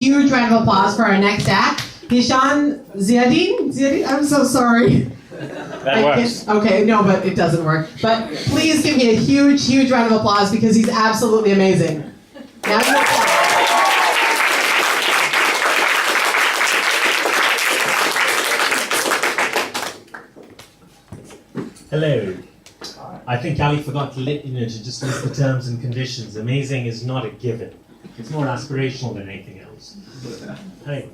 Huge round of applause for our next act. Hishan Ziadin? I'm so sorry. That works. Okay, no, but it doesn't work. But please give me a huge, huge round of applause because he's absolutely amazing. Now Hello. I think Ali forgot to just list the terms and conditions. Amazing is not a given. It's more aspirational than anything else. Hey,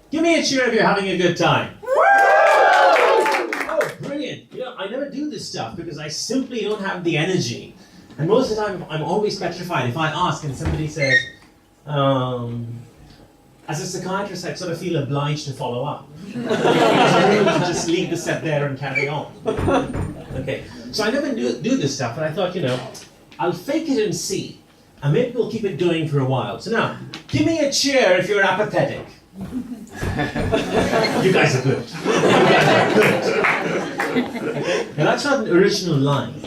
give me a cheer if you're having a good time. Oh, brilliant. You know, I never do this stuff because I simply don't have the energy. And most of the time, I'm always petrified. If I ask and somebody says, as a psychiatrist, I sort of feel obliged to follow up. To just leave the set there and carry on. Okay, so I never do this stuff, but I thought, I'll fake it and see. And maybe we'll keep it going for a while. So now, give me a cheer if you're apathetic. You guys are good. You guys are good. Okay? Now that's not an original line.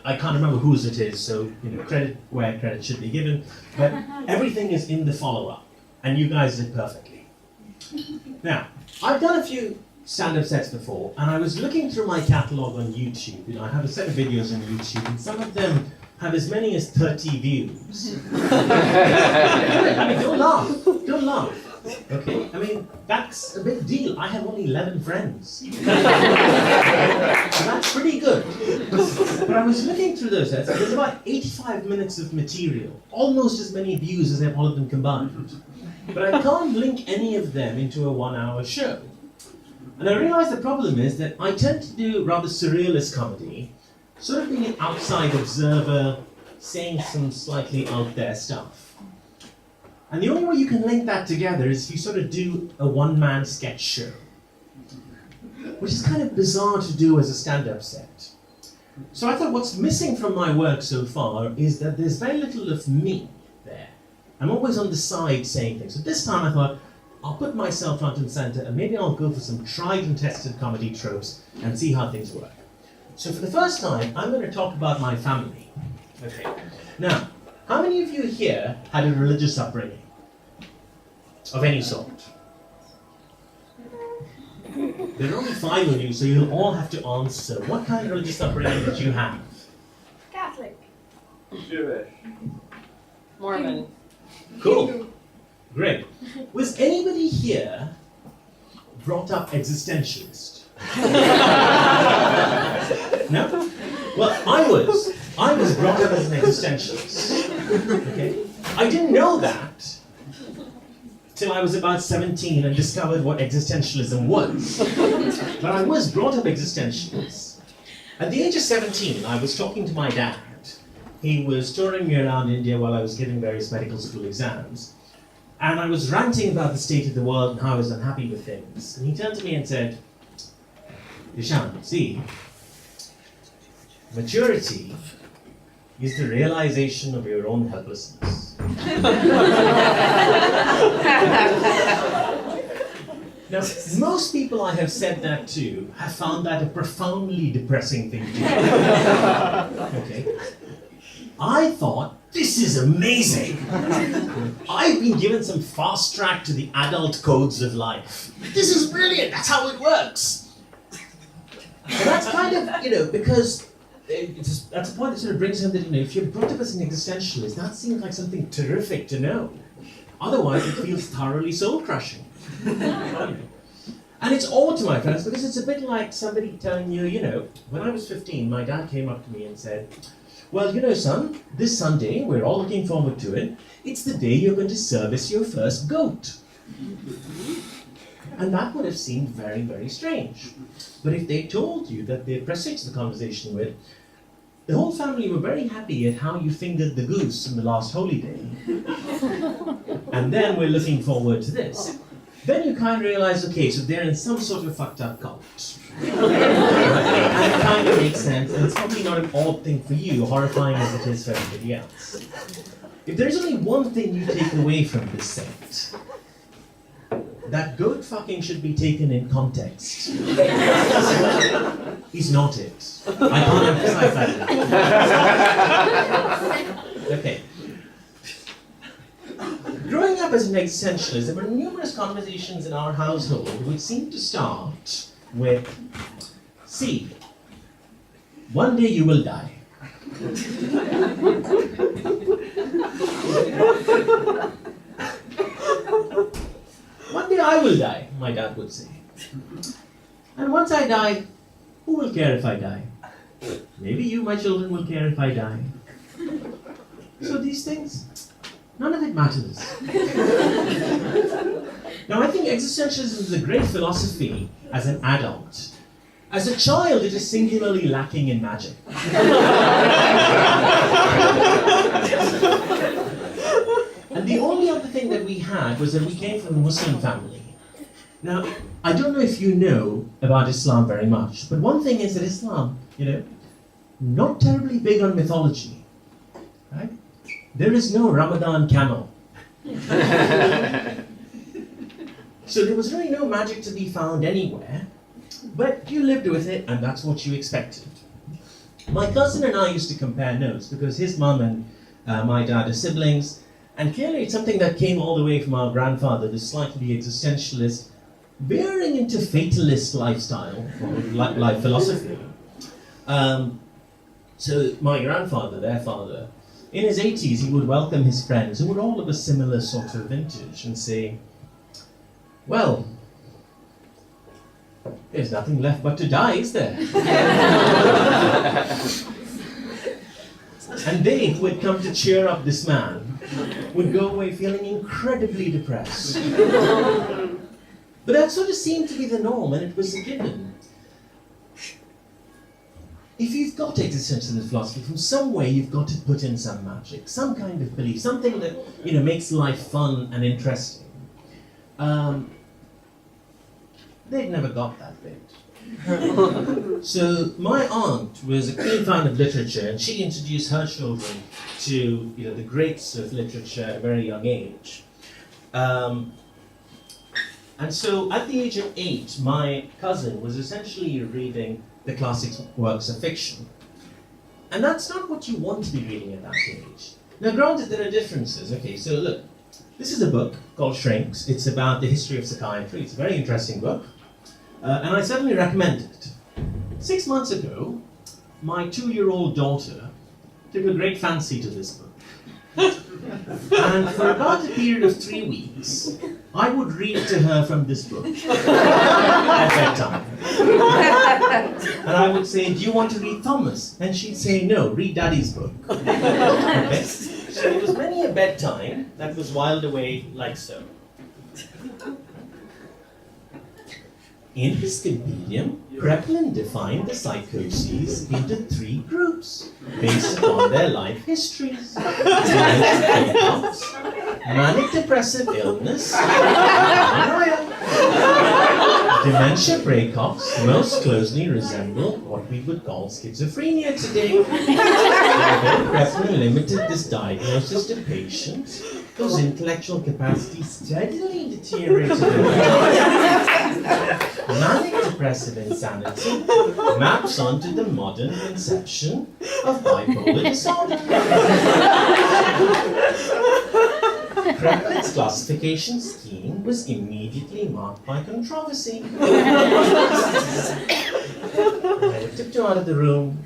I can't remember whose it is, so credit where credit should be given. But everything is in the follow-up. And you guys did perfectly. Now, I've done a few stand-up sets before, and I was looking through my catalogue on YouTube. I have a set of videos on YouTube, and some of them have as many as 30 views. I mean, don't laugh. Okay, I mean, that's a big deal. I have only 11 friends. So that's pretty good. But I was looking through those sets, there's about 85 minutes of material, almost as many views as all of them combined. But I can't link any of them into a 1-hour show. And I realized the problem is that I tend to do rather surrealist comedy, sort of being an outside observer, saying some slightly out there stuff. And the only way you can link that together is if you sort of do a one-man sketch show, which is kind of bizarre to do as a stand-up set. So I thought what's missing from my work so far is that there's very little of me there. I'm always on the side saying things. So this time I thought, I'll put myself front and center and maybe I'll go for some tried and tested comedy tropes and see how things work. So for the first time, I'm going to talk about my family. Okay. Now, how many of you here had a religious upbringing? Of any sort? There are only 5 of you, so you'll all have to answer. What kind of religious upbringing did you have? Catholic. Jewish. Mormon. Cool. Great. Was anybody here brought up existentialist? No? Well, I was brought up as an existentialist. Okay? I didn't know that till I was about 17 and discovered what existentialism was. But I was brought up existentialist. At the age of 17, I was talking to my dad. He was touring me around India while I was giving various medical school exams. And I was ranting about the state of the world and how I was unhappy with things. And he turned to me and said, Ishan, see, maturity is the realization of your own helplessness. Now, most people I have said that to have found that a profoundly depressing thing to do. Okay? I thought, this is amazing. I've been given some fast track to the adult codes of life. This is brilliant, that's how it works. And that's kind of, because that's a point that sort of brings home that, if you're brought up as an existentialist, that seems like something terrific to know. Otherwise, it feels thoroughly soul-crushing. And it's odd to my friends because it's a bit like somebody telling you, when I was 15, my dad came up to me and said, well, son, this Sunday, we're all looking forward to it. It's the day you're going to service your first goat. And that would have seemed very, very strange. But if they told you that they presaged the conversation with, the whole family were very happy at how you fingered the goose on the last holy day. And then we're looking forward to this. Then you kind of realize, okay, so they're in some sort of fucked up cult. And it kind of makes sense, and it's probably not an odd thing for you, horrifying as it is for everybody else. If there's only one thing you take away from this set, that goat fucking should be taken in context. Is not it. I can't emphasize that enough. Okay. Growing up as an existentialist, there were numerous conversations in our household which seemed to start with, see, one day you will die. One day I will die, my dad would say. And once I die, who will care if I die? Maybe you, my children, will care if I die. So these things, none of it matters. Now I think existentialism is a great philosophy as an adult. As a child, it is singularly lacking in magic. And the only other thing that we had was that we came from a Muslim family. Now, I don't know if you know about Islam very much, but one thing is that Islam, not terribly big on mythology, right? There is no Ramadan camel. So there was really no magic to be found anywhere, but you lived with it and that's what you expected. My cousin and I used to compare notes because his mum and my dad are siblings, and clearly it's something that came all the way from our grandfather, this slightly existentialist, veering into fatalist lifestyle, life philosophy. So my grandfather, their father, in his 80s, he would welcome his friends who were all of a similar sort of vintage and say, well, there's nothing left but to die, is there? And they, who had come to cheer up this man, would go away feeling incredibly depressed. But that sort of seemed to be the norm, and it was a given. If you've got existentialist philosophy, from somewhere you've got to put in some magic, some kind of belief, something that makes life fun and interesting. They've never got that bit. So my aunt was a keen fan of literature, and she introduced her children to the greats of literature at a very young age. And so at the age of 8, my cousin was essentially reading the classic works of fiction. And that's not what you want to be reading at that age. Now granted, there are differences. Okay, so look, this is a book called Shrinks. It's about the history of psychiatry. It's a very interesting book. And I certainly recommend it. 6 months ago, my 2-year-old daughter took a great fancy to this book. And for about a period of 3 weeks, I would read to her from this book at bedtime. And I would say, do you want to read Thomas? And she'd say, no, read Daddy's book. Okay? So it was many a bedtime that was whiled away like so. In his compendium, Kraepelin defined the psychoses into 3 groups based upon their life histories. Manic depressive illness, dementia praecox most closely resemble what we would call schizophrenia today. Kraepelin limited this diagnosis to patients whose intellectual capacity steadily deteriorated Manic depressive insanity maps onto the modern conception of bipolar disorder. Kraepelin's classification scheme was immediately marked by controversy. I tiptoe out of the room.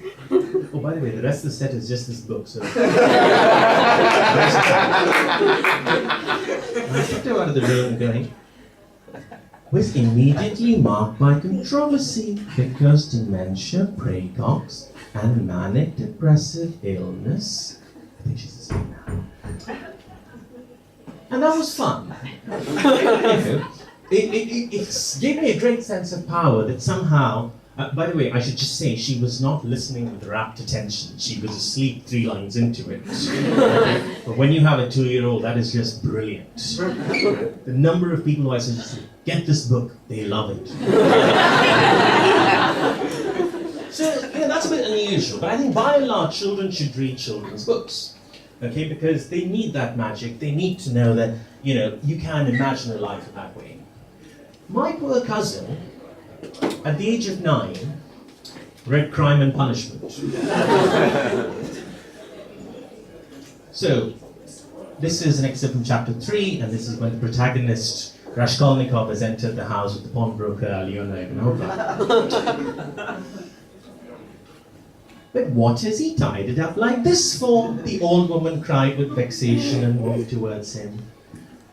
Oh, by the way, the rest of the set is just this book, so. I tiptoe out of the room going, was immediately marked by controversy because dementia praecox and manic depressive illness. I think she's asleep now. And that was fun. It gave me a great sense of power that somehow, by the way, I should just say she was not listening with rapt attention. She was asleep 3 lines into it. But when you have a 2-year-old, that is just brilliant. The number of people who I said, get this book, they love it. So, that's a bit unusual, but I think by and large, children should read children's books. Okay, because they need that magic. They need to know that, you can imagine a life in that way. My poor cousin, at the age of 9, read Crime and Punishment. So, This is an excerpt from chapter 3, and this is when the protagonist, Raskolnikov, has entered the house of the pawnbroker Alyona Ivanovna. But what has he tied it up like this for? The old woman cried with vexation and moved towards him.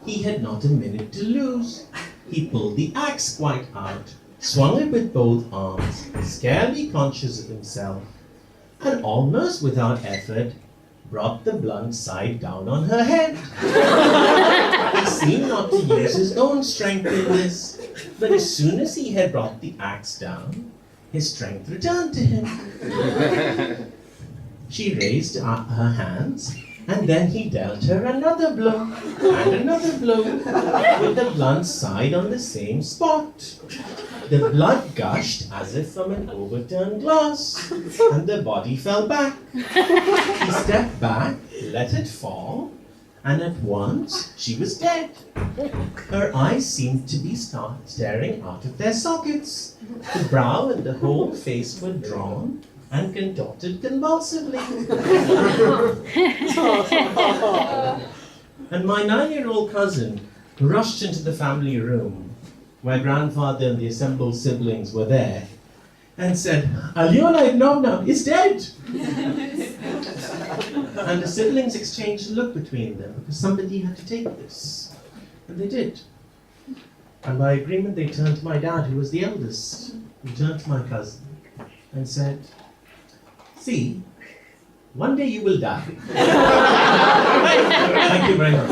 He had not a minute to lose. He pulled the axe quite out, swung it with both arms, scarcely conscious of himself, and almost without effort, brought the blunt side down on her head. He seemed not to use his own strength in this, but as soon as he had brought the axe down, his strength returned to him. She raised up her hands, and then he dealt her another blow, and another blow, with the blunt side on the same spot. The blood gushed as if from an overturned glass, and the body fell back. He stepped back, let it fall, and at once she was dead. Her eyes seemed to be staring out of their sockets. The brow and the whole face were drawn and contorted convulsively. And my 9-year-old cousin rushed into the family room, where grandfather and the assembled siblings were there, and said, "Alyona Ivanovna is dead!" And the siblings exchanged a look between them, because somebody had to take this. And they did. And by agreement they turned to my dad, who was the eldest, who turned to my cousin and said, "See, one day you will die." Thank you very much.